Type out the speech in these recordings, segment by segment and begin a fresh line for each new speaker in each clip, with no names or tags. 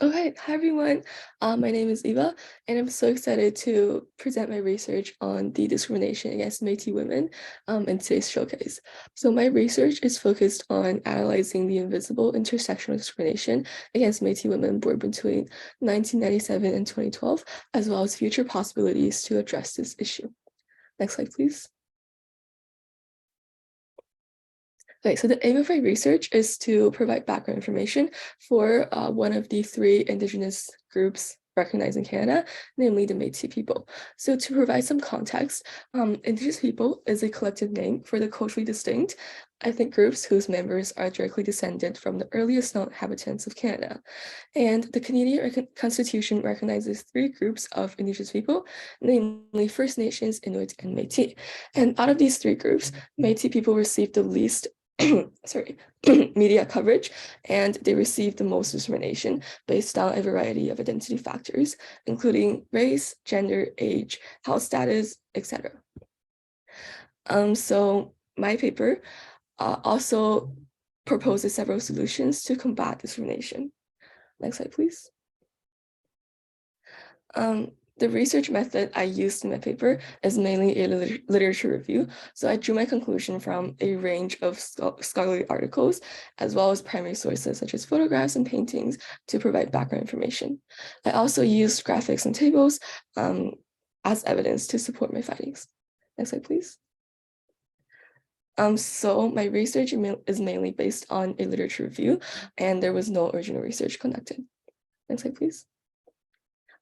Okay, hi everyone. My name is Eva, and I'm so excited to present my research on the discrimination against Metis women in today's showcase. So my research is focused on analyzing the invisible intersectional discrimination against Metis women born between 1997 and 2012, as well as future possibilities to address this issue. Next slide, please. Okay, so the aim of my research is to provide background information for one of the three Indigenous groups recognized in Canada, namely the Métis people. So to provide some context, Indigenous people is a collective name for the culturally distinct ethnic groups whose members are directly descended from the earliest known inhabitants of Canada. And the Canadian Constitution recognizes three groups of Indigenous people, namely First Nations, Inuit, and Métis. And out of these three groups, Métis people receive the least media coverage, and they receive the most discrimination based on a variety of identity factors, including race, gender, age, health status, etc. So my paper also proposes several solutions to combat discrimination. Next slide, please. The research method I used in my paper is mainly a literature review. So I drew my conclusion from a range of scholarly articles, as well as primary sources such as photographs and paintings to provide background information. I also used graphics and tables as evidence to support my findings. Next slide, please. So my research is mainly based on a literature review, and there was no original research conducted. Next slide, please.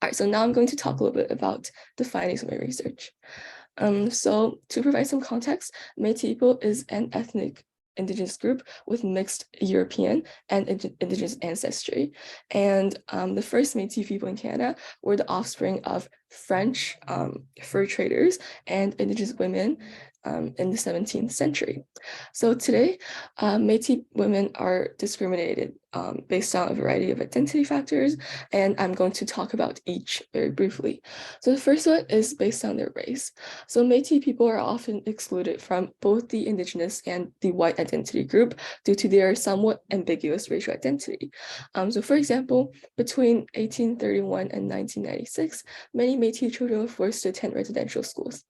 All right, so now I'm going to talk a little bit about the findings of my research. So to provide some context, Métis people is an ethnic Indigenous group with mixed European and Indigenous ancestry. And the first Métis people in Canada were the offspring of French fur traders and Indigenous women in the 17th century. So today, Métis women are discriminated based on a variety of identity factors, and I'm going to talk about each very briefly. So the first one is based on their race. So Métis people are often excluded from both the Indigenous and the white identity group due to their somewhat ambiguous racial identity. So for example, between 1831 and 1996, many Métis children were forced to attend residential schools.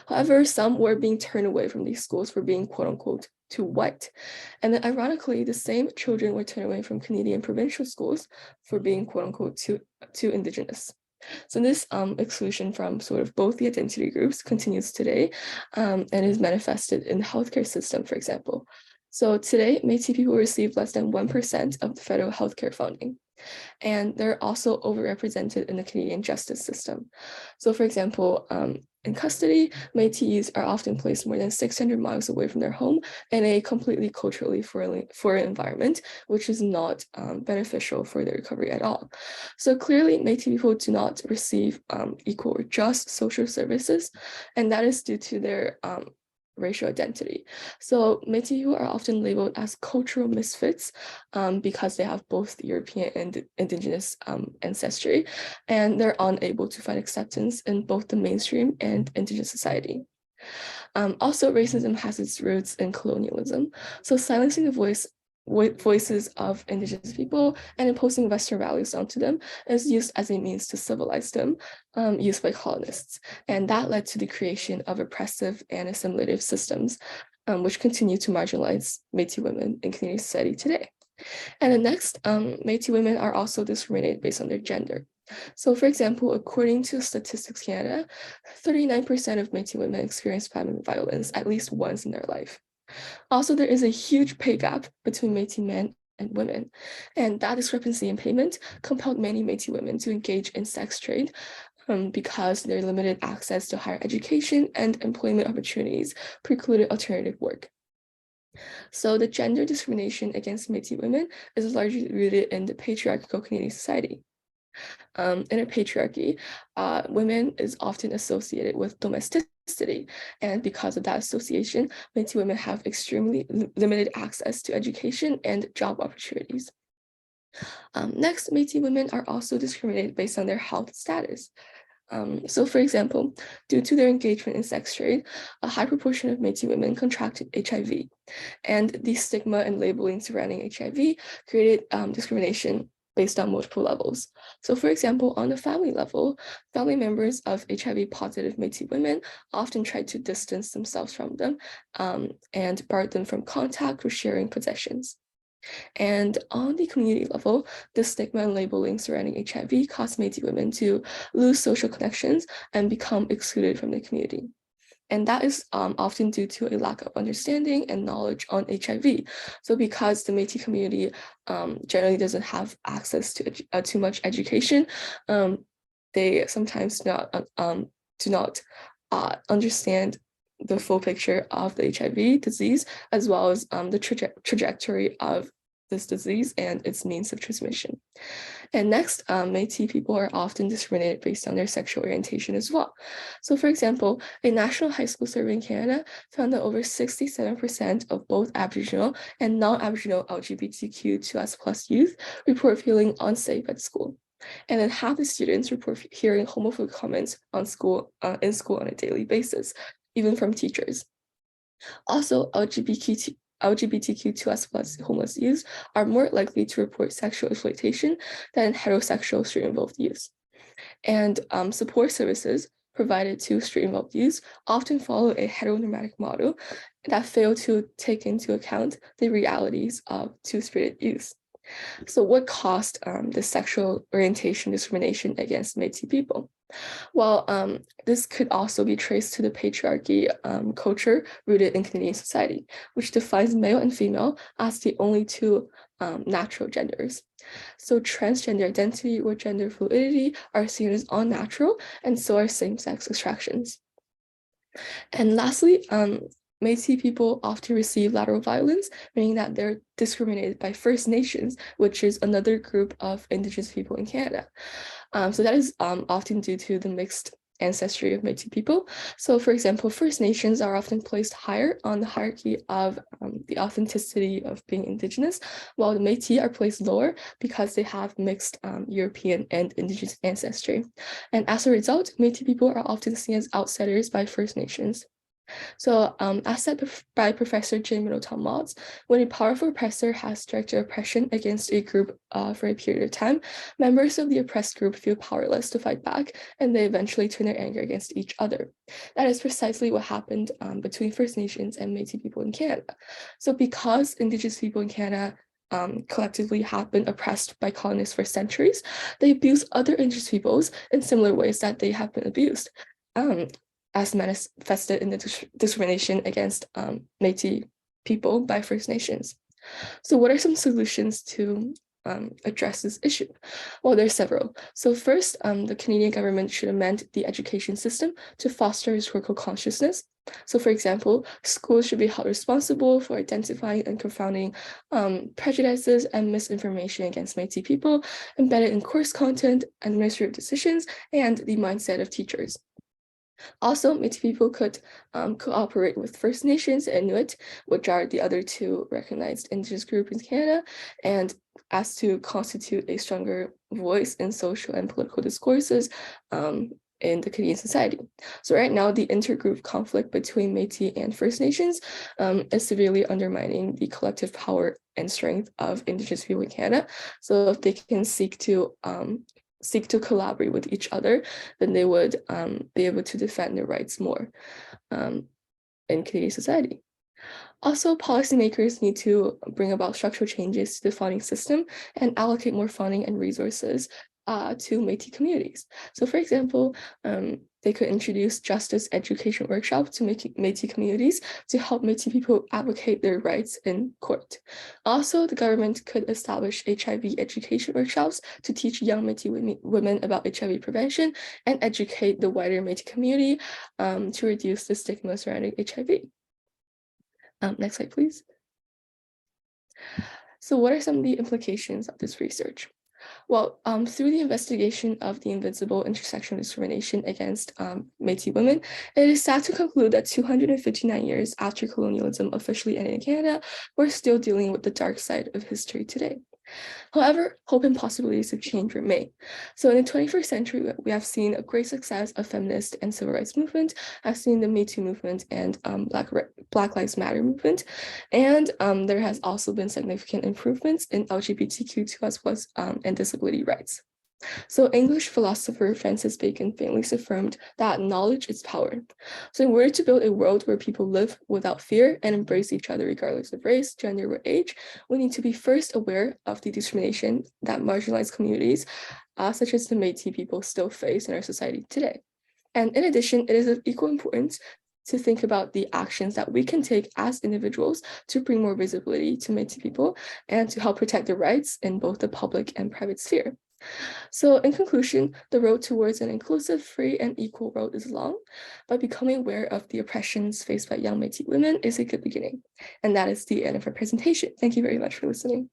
However, some were being turned away from these schools for being quote unquote too white. And then ironically, the same children were turned away from Canadian provincial schools for being quote unquote too Indigenous. So this exclusion from sort of both the identity groups continues today and is manifested in the healthcare system, for example. So today, Métis people receive less than 1% of the federal healthcare funding. And they're also overrepresented in the Canadian justice system. So for example, in custody, Métis are often placed more than 600 miles away from their home in a completely culturally foreign environment, which is not beneficial for their recovery at all. So clearly, Métis people do not receive equal or just social services, and that is due to their racial identity. So Métis are often labeled as cultural misfits because they have both European and Indigenous ancestry, and they're unable to find acceptance in both the mainstream and Indigenous society. Also, racism has its roots in colonialism. So silencing the voices of Indigenous people and imposing Western values onto them is used as a means to civilize them, used by colonists. And that led to the creation of oppressive and assimilative systems, which continue to marginalize Métis women in Canadian society today. And then next, Métis women are also discriminated based on their gender. So for example, according to Statistics Canada, 39% of Métis women experience family violence at least once in their life. Also, there is a huge pay gap between Métis men and women, and that discrepancy in payment compelled many Métis women to engage in sex trade because their limited access to higher education and employment opportunities precluded alternative work. So the gender discrimination against Métis women is largely rooted in the patriarchal Canadian society. In a patriarchy, women is often associated with domesticity, and because of that association, Métis women have extremely limited access to education and job opportunities. Next, Métis women are also discriminated based on their health status. So for example, due to their engagement in sex trade, a high proportion of Métis women contracted HIV, and the stigma and labeling surrounding HIV created discrimination based on multiple levels. So for example, on the family level, family members of HIV-positive Métis women often try to distance themselves from them and bar them from contact or sharing possessions. And on the community level, the stigma and labeling surrounding HIV cause Métis women to lose social connections and become excluded from the community. And that is often due to a lack of understanding and knowledge on HIV. So because the Métis community generally doesn't have access to too much education, they sometimes do not understand the full picture of the HIV disease, as well as the trajectory of this disease and its means of transmission. And next, Métis people are often discriminated based on their sexual orientation as well. So for example, a national high school survey in Canada found that over 67% of both Aboriginal and non-Aboriginal LGBTQ2S+ youth report feeling unsafe at school. And then half the students report hearing homophobic comments in school on a daily basis, even from teachers. Also, LGBTQ2S+ homeless youth are more likely to report sexual exploitation than heterosexual street-involved youth. And support services provided to street-involved youth often follow a heteronormatic model that fail to take into account the realities of two-spirited youth. So what caused the sexual orientation discrimination against Métis people? Well, this could also be traced to the patriarchy culture rooted in Canadian society, which defines male and female as the only two natural genders. So transgender identity or gender fluidity are seen as unnatural, and so are same-sex attractions. And lastly, Métis people often receive lateral violence, meaning that they're discriminated by First Nations, which is another group of Indigenous people in Canada. So that is often due to the mixed ancestry of Métis people. So for example, First Nations are often placed higher on the hierarchy of the authenticity of being Indigenous, while the Métis are placed lower because they have mixed European and Indigenous ancestry. And as a result, Métis people are often seen as outsiders by First Nations. So as said by Professor Jane Middleton-Motts, when a powerful oppressor has directed oppression against a group for a period of time, members of the oppressed group feel powerless to fight back, and they eventually turn their anger against each other. That is precisely what happened between First Nations and Métis people in Canada. So because Indigenous people in Canada collectively have been oppressed by colonists for centuries, they abuse other Indigenous peoples in similar ways that they have been abused. As manifested in the discrimination against Métis people by First Nations. So what are some solutions to address this issue? Well, there's several. So first, the Canadian government should amend the education system to foster historical consciousness. So for example, schools should be held responsible for identifying and confounding prejudices and misinformation against Métis people embedded in course content, administrative decisions, and the mindset of teachers. Also, Métis people could cooperate with First Nations and Inuit, which are the other two recognized Indigenous groups in Canada, and as to constitute a stronger voice in social and political discourses in the Canadian society. So right now, the intergroup conflict between Métis and First Nations is severely undermining the collective power and strength of Indigenous people in Canada. So if they can seek to collaborate with each other, then they would be able to defend their rights more in Canadian society. Also, policymakers need to bring about structural changes to the funding system and allocate more funding and resources to Métis communities. So for example, they could introduce justice education workshops to Métis communities to help Métis people advocate their rights in court. Also, the government could establish HIV education workshops to teach young Métis women about HIV prevention and educate the wider Métis community to reduce the stigma surrounding HIV. Next slide, please. So what are some of the implications of this research? Well, through the investigation of the invisible intersectional discrimination against Métis women, it is sad to conclude that 259 years after colonialism officially ended in Canada, we're still dealing with the dark side of history today. However, hope and possibilities of change remain. So in the 21st century, we have seen a great success of feminist and civil rights movement, have seen the Me Too movement and Black Lives Matter movement. And there has also been significant improvements in LGBTQ2 and disability rights. So English philosopher Francis Bacon famously affirmed that knowledge is power. So in order to build a world where people live without fear and embrace each other regardless of race, gender, or age, we need to be first aware of the discrimination that marginalized communities, such as the Metis people, still face in our society today. And in addition, it is of equal importance to think about the actions that we can take as individuals to bring more visibility to Metis people and to help protect their rights in both the public and private sphere. So in conclusion, the road towards an inclusive, free, and equal world is long, but becoming aware of the oppressions faced by young Métis women is a good beginning. And that is the end of our presentation. Thank you very much for listening.